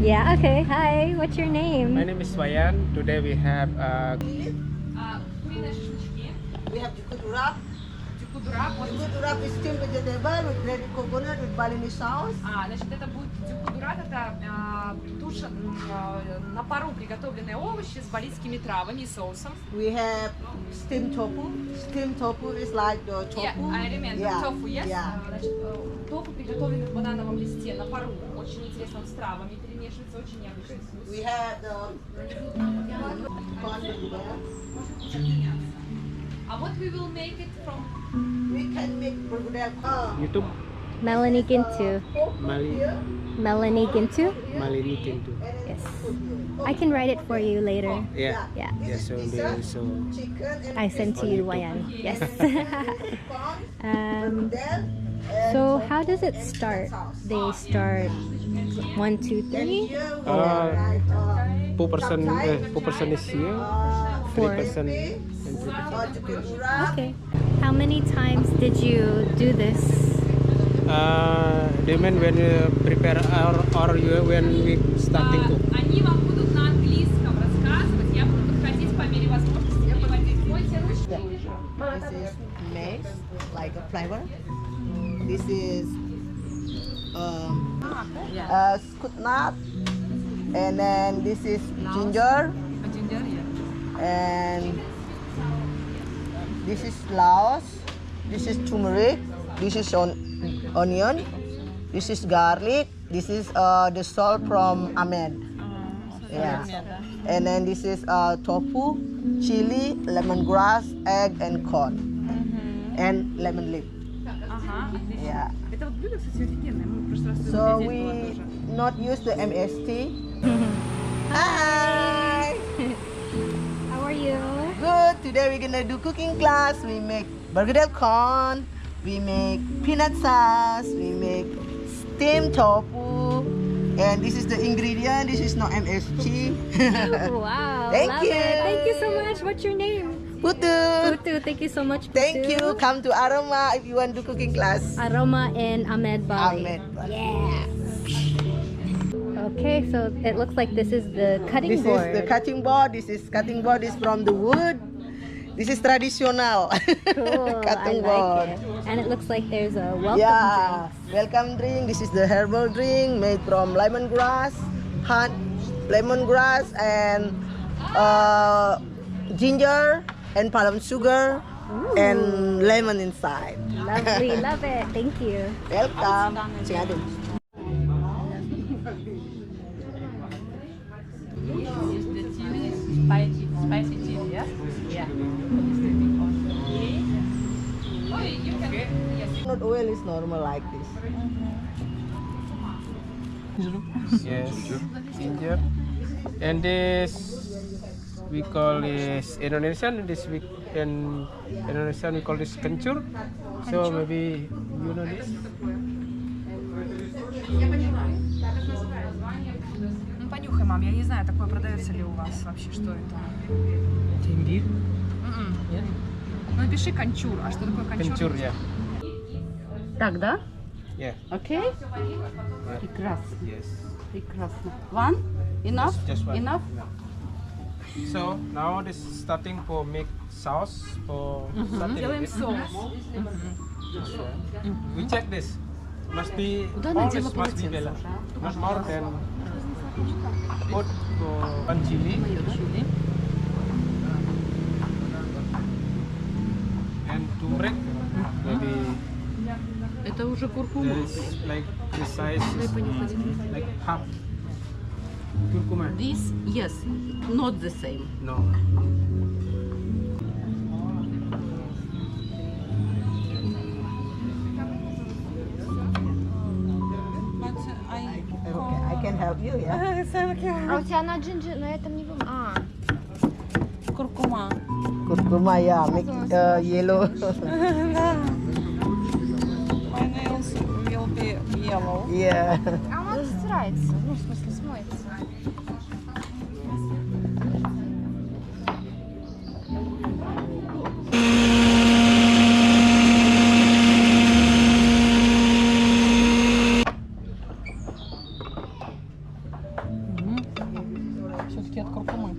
Yeah, okay. Hi, what's your name? My name is Wayan. Today we have Куриные шашлычки. We have jukudurap. Дюкудурап. Jukudurap is steamed vegetable with red coconut with Balinese sauce. Значит, это будет дюкудурап, это на пару приготовленные овощи с балийскими травами и соусом. We have steamed tofu. Steamed tofu is like the tofu. Yeah, I remember. Yeah. Тофу, yes? Yeah. Значит, тофу приготовленный в банановом листе на пару. Очень интересно, он с травами перемешивается, очень необычный вкус. We have the corn burger. What we will make it from? We can make burger corn. YouTube Melanie Gintu. Melanie Gintu? Malini Kintu. Yes. I can write it for you later. Yeah. Yeah. Yeah. So they so Chicken and I sent to you, Wayan. Yes. um, then so how does it start? They start 1, 2, 3? 2% is here, 3% and 3%. jukudurap. Okay. How many times did you do this? They mean when you prepare or you when we starting cook. Они вам будут на английском рассказывать, я буду подходить по мере возможности, переводить. Мойте ручки. This is maize, like a flavor. This is scud nut, and then this is ginger, and this is Laos. This is turmeric. This is onion. This is garlic. This is the salt from Ahmed. Yeah. And then this is tofu, chili, lemongrass, egg, and corn, and lemon leaf. Yeah. Это вот блюдо, кстати, офигенное. Мы в прошлый раз So we not use the MST. Hi. How are you? Good. Today we're gonna do cooking class. We make bergedel corn. We make peanut sauce. We make steamed tofu. And this is the ingredient. This is not MSG. Wow. Thank love you. it. Thank you so much. What's your name? Putu. Putu. Thank you so much. Thank Putu. you. Come to Aroma if you want to do cooking class. Aroma in Ahmed Bali. Ahmed Bali. Yeah. Okay, so it looks like this is the cutting This board. is the cutting board. This is cutting board is from the wood. This is traditional Cool. I cutting like board. it. And it looks like there's a welcome Yeah, drink. welcome drink. This is the herbal drink made from lemongrass, hot lemongrass, and ginger and palm sugar and lemon inside. Lovely. Love it. Thank you. Welcome. Siado. Spicy chili, yeah? Yeah. Oh, you can. Yes. Not oil is normal like this. Yes. Ginger. And this we call this Indonesian. This we in Indonesian we call this kencur. So maybe you know this. Ну, понюхай, мам, я не знаю, такое продается ли у вас вообще, что это? Indeed. Нет? Ну, напиши кончур, а что такое кончур? Kencur, yeah. Так, да? Yeah. Окей? Прекрасно, Yes. прекрасно. One? Enough? Just one. Enough? So now this is starting for make sauce for satay. Делаем соус. We check this. Must be Куда all она this дела must be полотенце? bela. Not more than put one chili Мое чили. and turmeric. Maybe Это уже куркума. this like this size is like half curcuma. This, yes, not the same. No. Okay, I can help you, yeah. А у тебя на джинджер на этом не было? А. Куркума. Kurkuma, yeah, make yellow. My nails will be yellow. Yeah. А он стирается. Ну, в смысле, смоется. от куркумы.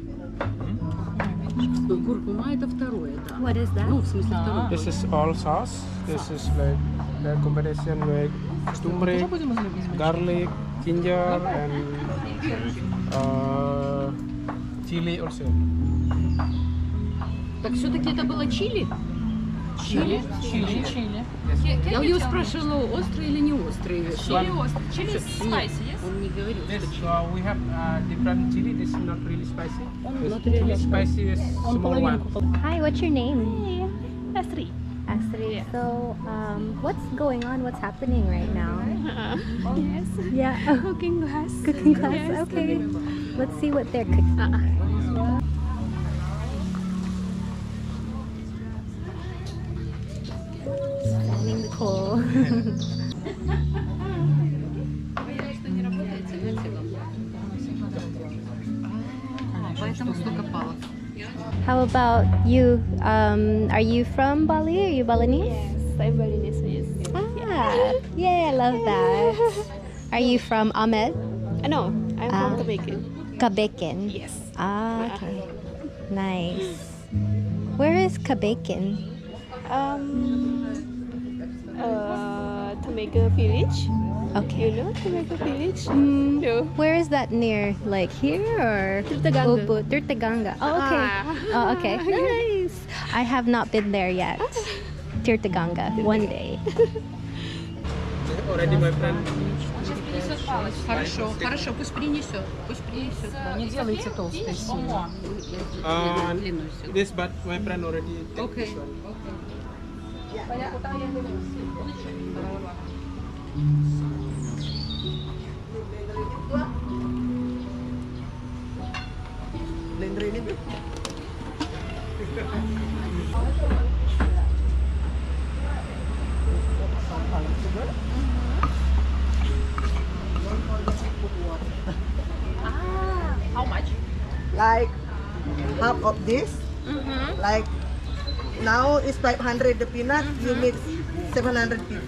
Куркума это второе, да. What is that? Ну, в смысле второе. This is all sauce. This is like the combination with turmeric, Тоже будем измельчать? garlic, ginger, and chili also. Так все-таки это было чили? Чили. Я у него спрашивала, острый или не острый. Чили острый. Чили spicy, yes? Он не говорил, This что чили. we have different chili. This is not really spicy. This not chili really spicy is small one. Hi, what's your name? Asri. Astrid. So, what's going on? What's happening right now? Yes. Yeah. Cooking class. Cooking class. Okay. Let's see what they're cooking. Standing the coal. Поэтому столько палок. How about you? Are you from Bali? Are you Balinese? Yes, I'm Balinese. Yes. Ah, yeah, I love that. Are you from Ahmed? No, I'm Ah. from Jamaica. Kabekin. Yes. Ah, okay. Nice. Where is Kabekin? Jamaica village. Okay. You know Jamaica village? Mm, No. where is that near? Like here or? Tirtaganga. Ubud, Tirtaganga. Oh, okay. Oh, okay. Nice. I have not been there yet. Tirtaganga. One day. Already my friend. Хорошо, хорошо, пусть принесет. Пусть принесет. Не делайте толстые сильно. Длинную все. This, but my friend already take Okay. this one. Blender ini tuh. How much? Like half of this. Like now is 500 the peanut. You mix 750.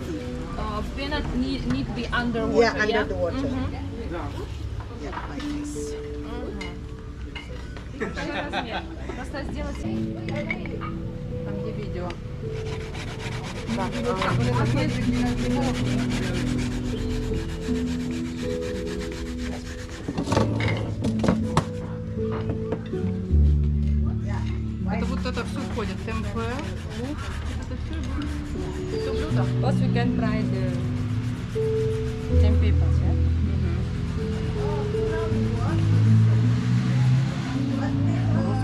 Peanut need to be underwater. Yeah, under the water. Yeah, like this. Просто сделать. Там где видео. Это вот это все входит. ТМФ. Это все блюдо. Plus we can try the tempeh pas, ya.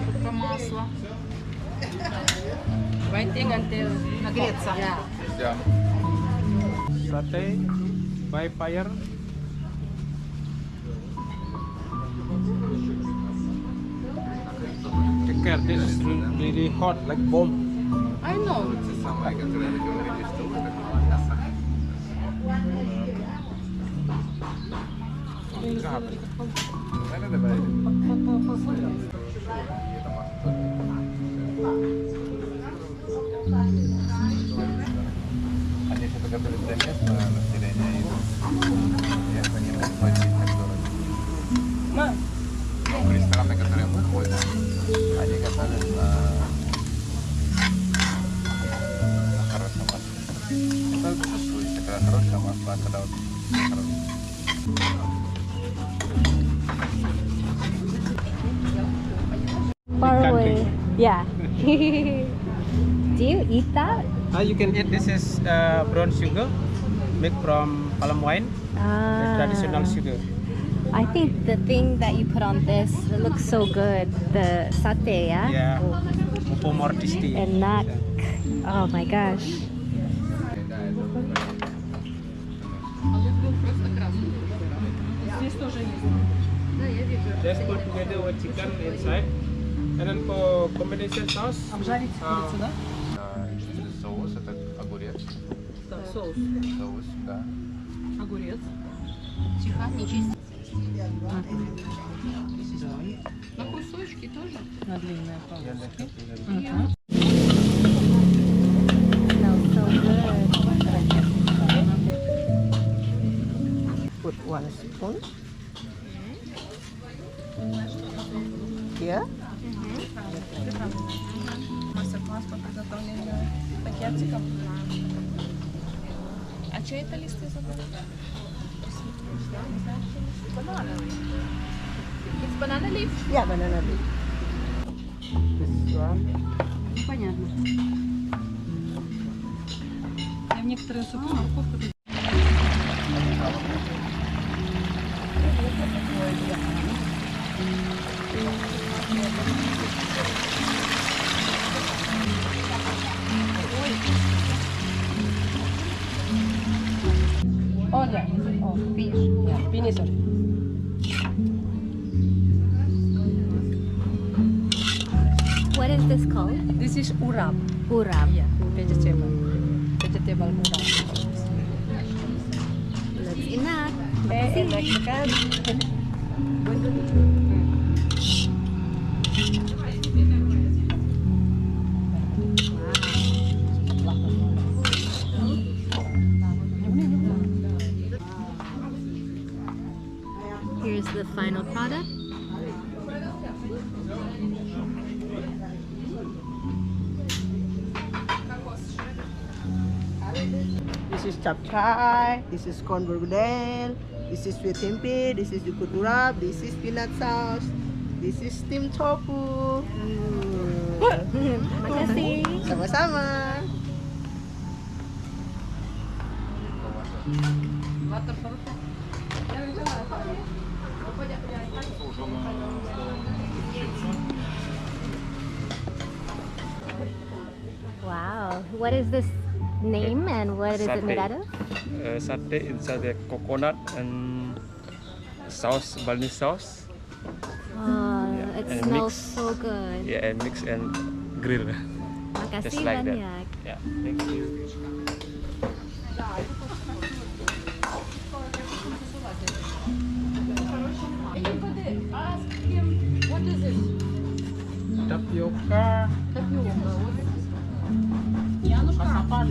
Сколько масла. Waiting until Нагреться. yeah. Sate by fire. Take care, this is really hot, like bomb. I know. Они что-то готовят для местного населения и я понимаю, платить так дорого. Но в рестораны, которые мы ходим, они готовят на хорошем масле. Это чувствуется, когда хорошее масло, а когда вот хорошее. Far Country. away. Yeah. Do you eat that? You can eat, this is brown sugar made from palm wine, the Ah. traditional sugar. I think the thing that you put on this, it looks so good. The satay, yeah? Yeah, for more tasty. And that, oh my gosh. Здесь тоже есть. Just put together with chicken inside. And then for combination sauce, Обжарить курицу, да? Соус, это огурец. Так, соус. Соус, да. Огурец. Тихо, не чисти. На кусочки тоже. На длинные полоски. Smells so good. Put 1 spoon. here. Мастер-класс по приготовлению пакетиков. А что это листы забыли? It's banana leaf. Yeah, banana leaf. This one. Понятно. Я в некоторые супы морковку. Oh yeah. Oh, fish. Yeah, finish it. What is this called? This is urap. Urap. Yeah, vegetable. Vegetable urap. Looks enak. Okay, and Mexican. Here's the final product. This is chapchai, this is corn bergedel, this is sweet tempeh, this is yukut urap, this is peanut sauce, this is steamed tofu. Makasih. Sama-sama. Wow. What is this name and what is it made out of? Sate inside the coconut and sauce, Balinese sauce. Oh, it and smells mix. so good. Yeah, and mix and grill. Makasih Just like that. banyak. Yeah, thank you. What is this? Tapioca. Янушка,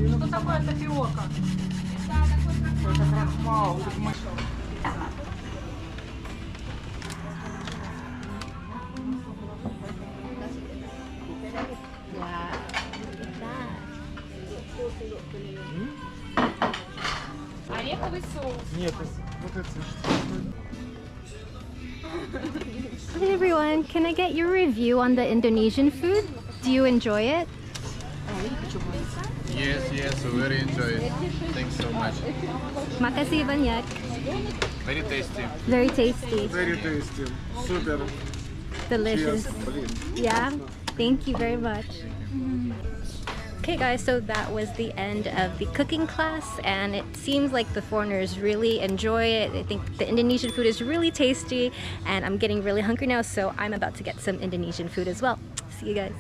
что такое тапиока? Wow. Look at that. Ореховый соус. Нет, вот это Hi everyone, can I get your review on the Indonesian food? Do you enjoy it? Yes, yes, very enjoy it. Thanks so much. Makasih banyak. Very tasty. Very tasty. Very tasty. Super. Delicious. Yeah, thank you very much. Okay guys, so that was the end of the cooking class and it seems like the foreigners really enjoy it. I think the Indonesian food is really tasty and I'm getting really hungry now, so I'm about to get some Indonesian food as well. See you guys.